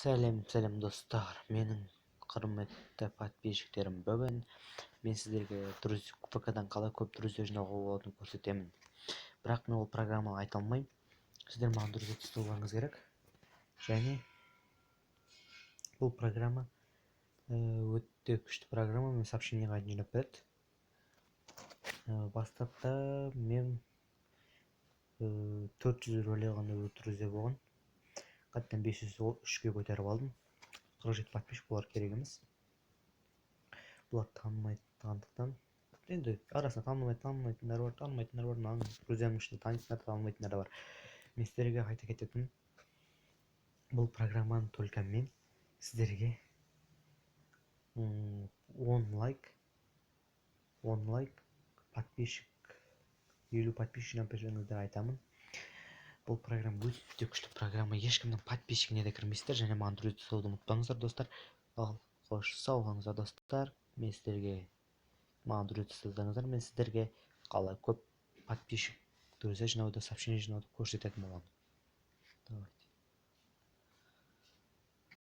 Сәлем достар, менің құрметті подписчиктерім. Бүгін мен сіздерге ВК-дан қалай көп друзья жинауға болатынын көрсетемін. Бірақ мен ол программаны айта алмаймын. Сіздер маған друзья ұстауларыңыз керек. Және бұл программа өте күшті программа, мен сообщениеға жинап береді. Бастапта мен 400 рөле ғана друзья болған. Қаттан 503-ге көтеріп алдым. 47 подписчик болар керек емес. Бұлар танымайтындықтан, енді арасында танымайтындар бар, маған друзьямның ішінде танитындар, танымайтындар бар. Мен сіздерге айта кететін, бұл программаны только мен сіздерге 10 лайк, подписчик, 50 подписчик жинап берсеңіздер айтамын. Бұл программа өте күшті программа. Ешкімнің подписчигіне де кірмейсіздер, және маған друзья жасауды ұмытпаңыздар достар. Ал қош сау болыңыздар достар. Мен сіздерге маған друзья жасасаңыздар, мен сіздерге қалай көп подписчик друзья жинауды, сообщение жинауды көрсететін боламын.